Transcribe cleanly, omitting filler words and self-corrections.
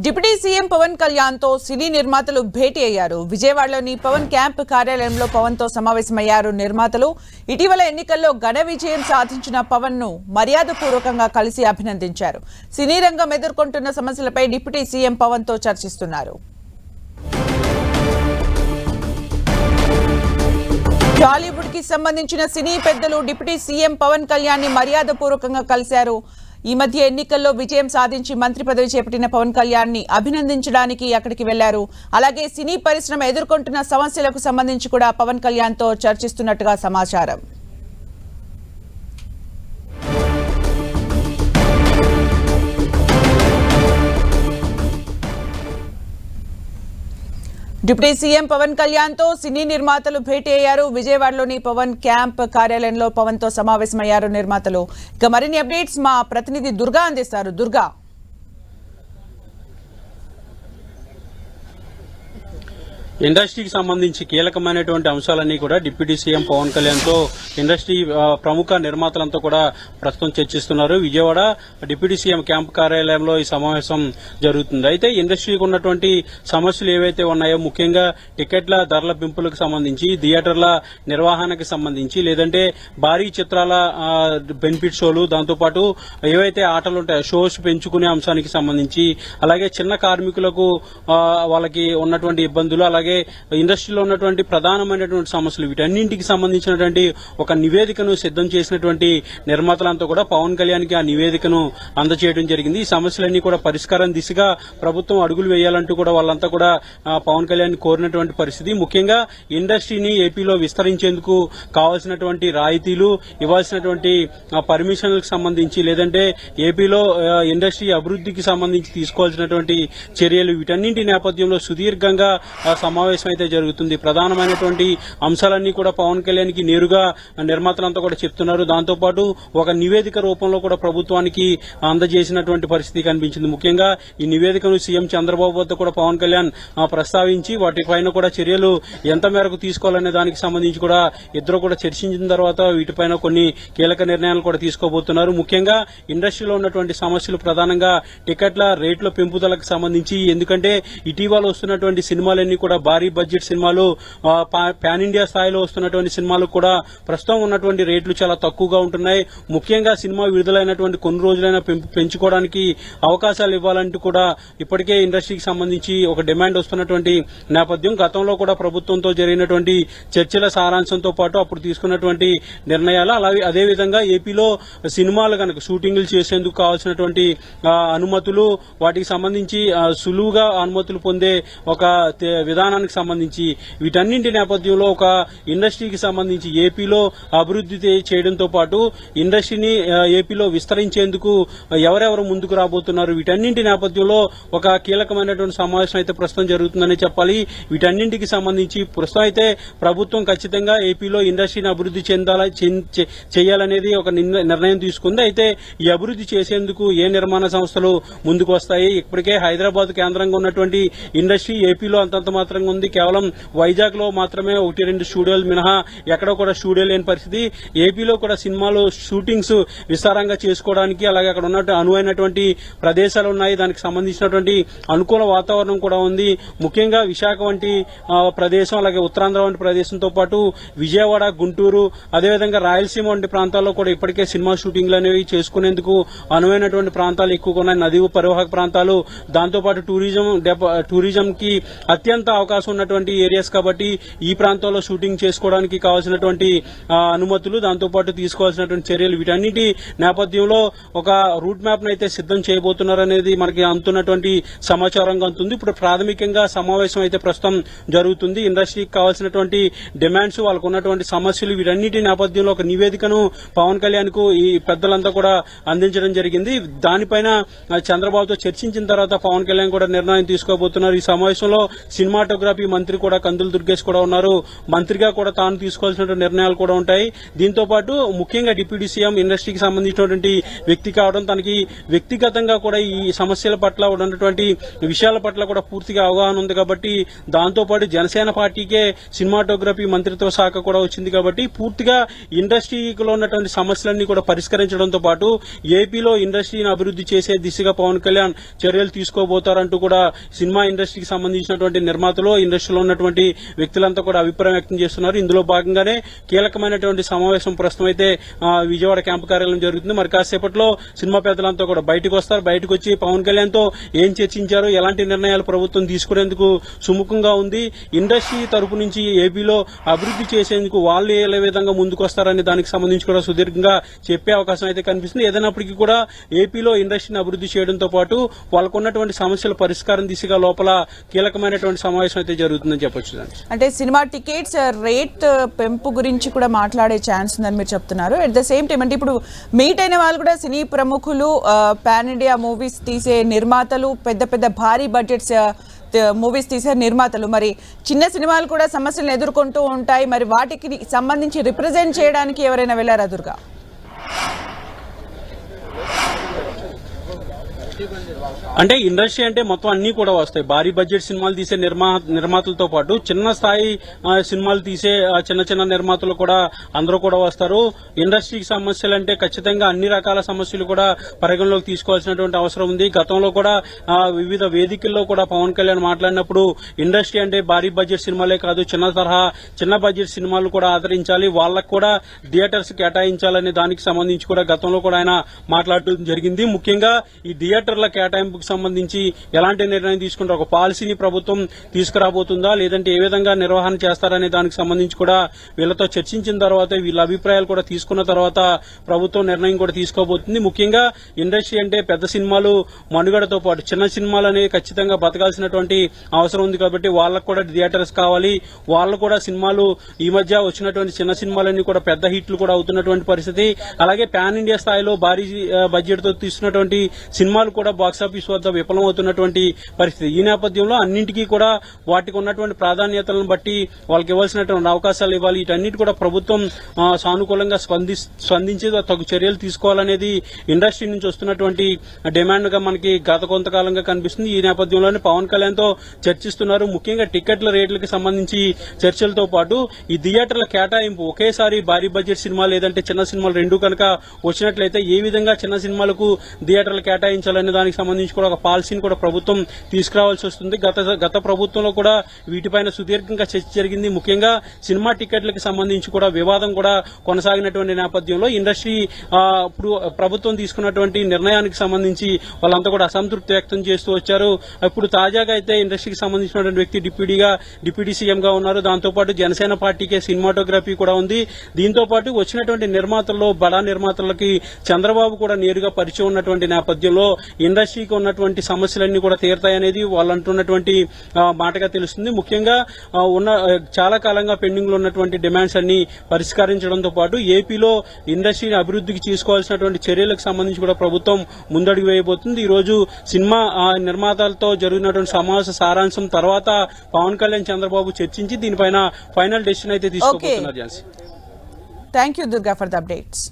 Deputy CM Pawan Kalyan తో సినీ నిర్మాతలు భేటీ అయ్యారు. విజయవాడలోని పవన్ క్యాంప్ కార్యాలయంలో పవన్ తో సమావేశమయ్యారు నిర్మాతలు. ఇటీవల ఎన్నికల్లో ఘన విజయం సాధించిన పవన్ ను మర్యాదపూర్వకంగా కలిసి అభినందించారు. సినీ రంగం ఎదుర్కొంటున్న సమస్యలపై డిప్యూటీ సీఎం పవన్ తో చర్చిస్తున్నారు. టాలీవుడ్ కి సంబంధించిన సినీ పెద్దలు డిప్యూటీ సీఎం పవన్ కళ్యాణ్ ని మర్యాదపూర్వకంగా కలిశారు. ఈ మధ్య ఎన్నికల్లో విజయం సాధించి మంత్రి పదవి చేపట్టిన పవన్ కళ్యాణ్ ని అభినందించడానికి అక్కడికి వెళ్లారు. అలాగే సినీ పరిశ్రమ ఎదుర్కొంటున్న సమస్యలకు సంబంధించి కూడా పవన్ కళ్యాణ్ తో చర్చిస్తున్నట్టుగా సమాచారం. డిప్యూటీ సీఎం పవన్ కళ్యాణ్ తో సినీ నిర్మాతలు భేటీ అయ్యారు. విజయవాడలోని పవన్ క్యాంప్ కార్యాలయంలో పవన్ తో సమావేశమయ్యారు నిర్మాతలు. ఇక మరిన్ని అప్డేట్స్ మా ప్రతినిధి దుర్గా అందిస్తారు. దుర్గా, ఇండస్ట్రీకి సంబంధించి కీలకమైనటువంటి అంశాలన్నీ కూడా డిప్యూటీ సీఎం పవన్ కళ్యాణ్ తో ఇండస్ట్రీ ప్రముఖ నిర్మాతలంతా కూడా ప్రస్తుతం చర్చిస్తున్నారు. విజయవాడ డిప్యూటీ సీఎం క్యాంప్ కార్యాలయంలో ఈ సమావేశం జరుగుతుంది. అయితే ఇండస్ట్రీకి ఉన్నటువంటి సమస్యలు ఏవైతే ఉన్నాయో, ముఖ్యంగా టికెట్ల ధరల పెంపులకు సంబంధించి, థియేటర్ల నిర్వహణకు సంబంధించి, లేదంటే భారీ చిత్రాల బెనిఫిట్ షోలు, దాంతోపాటు ఏవైతే ఆటలు ఉంటాయో షోస్ పెంచుకునే అంశానికి సంబంధించి, అలాగే చిన్న కార్మికులకు వాళ్ళకి ఉన్నటువంటి ఇబ్బందులు, అలాగే ఇండస్ట్రీలో ఉన్నటువంటి ప్రధానమైనటువంటి సమస్యలు, వీటన్నింటికి సంబంధించినటువంటి ఒక నివేదికను సిద్దం చేసినటువంటి నిర్మాతలంతా కూడా పవన్ కళ్యాణ్ కి ఆ నివేదికను అందజేయడం జరిగింది. ఈ సమస్యలన్నీ కూడా పరిష్కారం దిశగా ప్రభుత్వం అడుగులు వేయాలంటూ కూడా వాళ్ళంతా కూడా పవన్ కళ్యాణ్ కోరినటువంటి పరిస్థితి. ముఖ్యంగా ఇండస్ట్రీని ఏపీలో విస్తరించేందుకు కావాల్సినటువంటి రాయితీలు, ఇవ్వాల్సినటువంటి పర్మిషన్లకు సంబంధించి, లేదంటే ఏపీలో ఇండస్ట్రీ అభివృద్ధికి సంబంధించి తీసుకోవాల్సినటువంటి చర్యలు, వీటన్నింటి నేపథ్యంలో సుదీర్ఘంగా సమావేశం అయితే జరుగుతుంది. ప్రధానమైనటువంటి అంశాలన్నీ కూడా పవన్ కళ్యాణ్ కి నేరుగా నిర్మాతలంతా కూడా చెప్తున్నారు. దాంతోపాటు ఒక నివేదిక రూపంలో కూడా ప్రభుత్వానికి అందజేసినటువంటి పరిస్థితి కనిపించింది. ముఖ్యంగా ఈ నివేదికను సీఎం చంద్రబాబు వద్ద కూడా పవన్ కళ్యాణ్ ప్రస్తావించి వాటిపైన కూడా చర్యలు ఎంత మేరకు తీసుకోవాలనే దానికి సంబంధించి కూడా ఇద్దరు కూడా చర్చించిన తర్వాత వీటిపైన కొన్ని కీలక నిర్ణయాలు కూడా తీసుకోబోతున్నారు. ముఖ్యంగా ఇండస్ట్రీలో ఉన్నటువంటి సమస్యలు ప్రధానంగా టికెట్ల రేట్ల పెంపుదలకు సంబంధించి, ఎందుకంటే ఇటీవల వస్తున్నటువంటి సినిమాలన్నీ కూడా భారీ బడ్జెట్ సినిమాలు, పాన్ ఇండియా స్థాయిలో వస్తున్నటువంటి సినిమాలు కూడా ప్రస్తుతం ఉన్నటువంటి రేట్లు చాలా తక్కువగా ఉంటున్నాయి. ముఖ్యంగా సినిమా విడుదలైనటువంటి కొన్ని రోజులైనా పెంచుకోవడానికి అవకాశాలు ఇవ్వాలంటూ కూడా ఇప్పటికే ఇండస్ట్రీకి సంబంధించి ఒక డిమాండ్ వస్తున్నటువంటి నేపథ్యం. గతంలో కూడా ప్రభుత్వంతో జరిగినటువంటి చర్చల సారాంశంతో పాటు అప్పుడు తీసుకున్నటువంటి నిర్ణయాలు, అలాగే అదేవిధంగా ఏపీలో సినిమాలు కనుక షూటింగ్లు చేసేందుకు కావాల్సినటువంటి అనుమతులు, వాటికి సంబంధించి సులువుగా అనుమతులు పొందే ఒక విధానానికి సంబంధించి, వీటన్నింటి నేపథ్యంలో ఒక ఇండస్ట్రీకి సంబంధించి ఏపీలో అభివృద్ధి చేయడంతో పాటు ఇండస్ట్రీని ఏపీలో విస్తరించేందుకు ఎవరెవరు ముందుకు రాబోతున్నారు, వీటన్నింటి నేపథ్యంలో ఒక కీలకమైనటువంటి సమావేశం అయితే ప్రస్తుతం జరుగుతుందని చెప్పాలి. వీటన్నింటికి సంబంధించి ప్రస్తుతం అయితే ప్రభుత్వం ఖచ్చితంగా ఏపీలో ఇండస్ట్రీని అభివృద్ధి చేయాలనేది ఒక నిర్ణయం తీసుకుంది. అయితే ఈ అభివృద్ధి చేసేందుకు ఏ నిర్మాణ సంస్థలు ముందుకు వస్తాయి? ఇప్పటికే హైదరాబాద్ కేంద్రంగా ఉన్నటువంటి ఇండస్ట్రీ ఏపీలో అంతంత మాత్రంగా ఉంది. కేవలం వైజాగ్ లో మాత్రమే 1-2 స్టూడియోలు మినహా ఎక్కడో కూడా స్టూడియో లేని పరిస్థితి. ఏపీలో కూడా సినిమాలు షూటింగ్స్ విస్తారంగా చేసుకోవడానికి, అలాగే అక్కడ ఉన్నట్టు అనువైనటువంటి ప్రదేశాలు ఉన్నాయి, దానికి సంబంధించినటువంటి అనుకూల వాతావరణం కూడా ఉంది. ముఖ్యంగా విశాఖ వంటి ప్రదేశం, అలాగే ఉత్తరాంధ్ర వంటి ప్రదేశంతో పాటు విజయవాడ, గుంటూరు, అదేవిధంగా రాయలసీమ వంటి ప్రాంతాల్లో కూడా ఇప్పటికే సినిమా షూటింగ్లు అనేవి చేసుకునేందుకు అనువైనటువంటి ప్రాంతాలు ఎక్కువగా ఉన్నాయి. నదీ పరివాహక ప్రాంతాలు, దాంతోపాటు టూరిజం కి అత్యంత అవకాశం ఉన్నటువంటి ఏరియాస్ కాబట్టి ఈ ప్రాంతాల్లో షూటింగ్ చేసుకోవడానికి కావాల్సినటువంటి అనుమతులు, దాంతోపాటు తీసుకోవాల్సినటువంటి చర్యలు, వీటన్నిటి నేపథ్యంలో ఒక రూట్ మ్యాప్ అయితే సిద్దం చేయబోతున్నారనేది మనకి అందుతున్నటువంటి సమాచారంగా ఉంటుంది. ఇప్పుడు ప్రాథమికంగా సమావేశం అయితే ప్రస్తుతం జరుగుతుంది. ఇండస్ట్రీకి కావాల్సినటువంటి డిమాండ్స్, వాళ్ళకు ఉన్నటువంటి సమస్యలు, వీటన్నిటి నేపథ్యంలో ఒక నివేదికను పవన్ కళ్యాణ్ కు ఈ పెద్దలంతా కూడా అందించడం జరిగింది. దానిపైన చంద్రబాబుతో చర్చించిన తర్వాత పవన్ కళ్యాణ్ కూడా నిర్ణయం తీసుకోబోతున్నారు. ఈ సమావేశంలో సినిమాటోగ్రఫీ సినిమాటోగ్రఫీ మంత్రి కూడా కందుల దుర్గేష్ కూడా ఉన్నారు. మంత్రిగా కూడా తాను తీసుకోవాల్సిన నిర్ణయాలు కూడా ఉంటాయి. దీంతో పాటు ముఖ్యంగా డిప్యూటీ సీఎం ఇండస్ట్రీకి సంబంధించినటువంటి వ్యక్తి కావడం, తనకి వ్యక్తిగతంగా కూడా ఈ సమస్యల పట్ల ఉన్నటువంటి విషయాల పట్ల కూడా పూర్తిగా అవగాహన ఉంది కాబట్టి, దాంతో పాటు జనసేన పార్టీకే సినిమాటోగ్రఫీ మంత్రిత్వ శాఖ కూడా వచ్చింది కాబట్టి పూర్తిగా ఇండస్ట్రీలో ఉన్నటువంటి సమస్యలన్నీ కూడా పరిష్కరించడంతో పాటు ఏపీలో ఇండస్ట్రీని అభివృద్ధి చేసే దిశగా పవన్ కళ్యాణ్ చర్యలు తీసుకోబోతారంటూ కూడా సినిమా ఇండస్ట్రీకి సంబంధించినటువంటి నిర్మాతలు, ఇండస్ట్రీలో ఉన్నటువంటి వ్యక్తులంతా కూడా అభిప్రాయం వ్యక్తం చేస్తున్నారు. ఇందులో భాగంగానే కీలకమైనటువంటి సమావేశం ప్రస్తుతం అయితే విజయవాడ క్యాంపు కార్యాలయం జరుగుతుంది. మరి కాసేపట్లో సినిమా పెద్దలంతా కూడా బయటకు వస్తారు. బయటకు వచ్చి పవన్ కళ్యాణ్ తో ఏం చర్చించారు, ఎలాంటి నిర్ణయాలు ప్రభుత్వం తీసుకునేందుకు సుముఖంగా ఉంది, ఇండస్ట్రీ తరపు నుంచి ఏపీలో అభివృద్ధి చేసేందుకు వాళ్ళు ఏ విధంగా ముందుకు వస్తారనే దానికి సంబంధించి కూడా సుదీర్ఘంగా చెప్పే అవకాశం అయితే కనిపిస్తుంది. ఏదైనప్పటికీ కూడా ఏపీలో ఇండస్ట్రీని అభివృద్ధి చేయడంతో పాటు వాళ్ళకు ఉన్నటువంటి సమస్యల పరిష్కారం దిశగా లోపల కీలకమైనటువంటి సమావేశం అయితే జరుగుతుందని చెప్పొచ్చు. అంటే సినిమా టికెట్స్ రేట్ పెంపు గురించి కూడా మాట్లాడే ఛాన్స్ ఉందని మీరు చెప్తున్నారు. అట్ ద సేమ్ టైం అంటే ఇప్పుడు మీట్ అయిన వాళ్ళు కూడా సినీ ప్రముఖులు, పాన్ ఇండియా మూవీస్ తీసే నిర్మాతలు, పెద్ద పెద్ద భారీ బడ్జెట్స్ మూవీస్ తీసే నిర్మాతలు, మరి చిన్న సినిమాలు కూడా సమస్యలను ఎదుర్కొంటూ ఉంటాయి. మరి వాటికి సంబంధించి రిప్రజెంట్ చేయడానికి ఎవరైనా వెళ్ళారా దుర్గా? అంటే ఇండస్ట్రీ అంటే మొత్తం అన్ని కూడా వస్తాయి. భారీ బడ్జెట్ సినిమాలు తీసే నిర్మాతలతో పాటు చిన్న స్థాయి సినిమాలు తీసే చిన్న చిన్న నిర్మాతలు కూడా అందరూ కూడా వస్తారు. ఇండస్ట్రీకి సమస్యలు అంటే ఖచ్చితంగా అన్ని రకాల సమస్యలు కూడా పరిగణలోకి తీసుకోవాల్సినటువంటి అవసరం ఉంది. గతంలో కూడా వివిధ వేదికల్లో కూడా పవన్ కళ్యాణ్ మాట్లాడినప్పుడు ఇండస్ట్రీ అంటే భారీ బడ్జెట్ సినిమాలే కాదు, చిన్న బడ్జెట్ సినిమాలు కూడా ఆదరించాలి, వాళ్ళకు కూడా థియేటర్స్ కేటాయించాలనే దానికి సంబంధించి కూడా గతంలో కూడా ఆయన మాట్లాడటం జరిగింది. ముఖ్యంగా ఈ థియేటర్ల కేటాయింపుకు సంబంధించి ఎలాంటి నిర్ణయం తీసుకుంటారు, ఒక పాలసీని ప్రభుత్వం తీసుకురాబోతుందా, లేదంటే ఏ విధంగా నిర్వహణ చేస్తారనే దానికి సంబంధించి కూడా వీళ్ళతో చర్చించిన తర్వాత, వీళ్ళ అభిప్రాయాలు కూడా తీసుకున్న తర్వాత ప్రభుత్వం నిర్ణయం కూడా తీసుకోబోతుంది. ముఖ్యంగా ఇండస్ట్రీ అంటే పెద్ద సినిమాలు మనుగడతో పాటు చిన్న సినిమాలు అనేవి ఖచ్చితంగా బతకాల్సినటువంటి అవసరం ఉంది కాబట్టి వాళ్ళకు కూడా థియేటర్స్ కావాలి. వాళ్ళు కూడా సినిమాలు ఈ మధ్య వచ్చినటువంటి చిన్న సినిమాలన్నీ కూడా పెద్ద హిట్లు కూడా అవుతున్నటువంటి పరిస్థితి. అలాగే పాన్ ఇండియా స్థాయిలో భారీ బడ్జెట్ తో తీస్తున్నటువంటి సినిమాలు కూడా బాక్సాఫీస్ వద్ద విఫలమవుతున్నటువంటి పరిస్థితి. ఈ నేపథ్యంలో అన్నింటికీ కూడా వాటికి ఉన్నటువంటి ప్రాధాన్యతలను బట్టి వాళ్ళకి ఇవ్వాల్సినటువంటి అవకాశాలు ఇవ్వాలి. వీటన్నిటి కూడా ప్రభుత్వం సానుకూలంగా స్పందించి తగు చర్యలు తీసుకోవాలనేది ఇండస్ట్రీ నుంచి వస్తున్నటువంటి డిమాండ్ గా మనకి గత కొంతకాలంగా కనిపిస్తుంది. ఈ నేపథ్యంలోనే పవన్ కళ్యాణ్ తో చర్చిస్తున్నారు. ముఖ్యంగా టికెట్ల రేట్లకు సంబంధించి చర్చలతో పాటు ఈ థియేటర్ల కేటాయింపు ఒకేసారి భారీ బడ్జెట్ సినిమా లేదంటే చిన్న సినిమాలు రెండు కనుక వచ్చినట్లయితే ఏ విధంగా చిన్న సినిమాలకు థియేటర్లు కేటాయించాలనే దానికి సంబంధించి కూడా ఒక పాలసీని కూడా ప్రభుత్వం తీసుకురావాల్సి వస్తుంది. గత ప్రభుత్వంలో కూడా వీటిపైన సుదీర్ఘంగా చర్చ జరిగింది. ముఖ్యంగా సినిమా టికెట్లకు సంబంధించి కూడా వివాదం కూడా కొనసాగినటువంటి నేపథ్యంలో ఇండస్ట్రీ ప్రభుత్వం తీసుకున్నటువంటి నిర్ణయానికి సంబంధించి వాళ్ళంతా కూడా అసంతృప్తి వ్యక్తం చేస్తూ వచ్చారు. ఇప్పుడు తాజాగా అయితే ఇండస్ట్రీకి సంబంధించినటువంటి వ్యక్తి డిప్యూటీ సీఎం గా ఉన్నారు. దాంతోపాటు జనసేన పార్టీకే సినిమాటోగ్రఫీ కూడా ఉంది. దీంతో పాటు వచ్చినటువంటి నిర్మాతల్లో బడా నిర్మాతలకి చంద్రబాబు కూడా నేరుగా పరిచయం ఉన్నటువంటి నేపథ్యంలో ఇండస్ట్రీకి ఉన్నటువంటి సమస్యలన్నీ కూడా తీరుతాయనేది వాళ్ళు అంటున్నటువంటి మాటగా తెలుస్తుంది. ముఖ్యంగా చాలా కాలంగా పెండింగ్ లో ఉన్నటువంటి డిమాండ్స్ అన్ని పరిష్కరించడంతో పాటు ఏపీలో ఇండస్ట్రీని అభివృద్ధికి తీసుకోవాల్సినటువంటి చర్యలకు సంబంధించి కూడా ప్రభుత్వం ముందడుగు వేయబోతుంది. ఈ రోజు సినిమా నిర్మాతలతో జరిగినటువంటి సమావేశ సారాంశం తర్వాత పవన్ కళ్యాణ్, చంద్రబాబు చర్చించి దీనిపైన ఫైనల్ డెసిషన్ అయితే తీసుకోబోతున్నారు. Thank you Durga for the updates.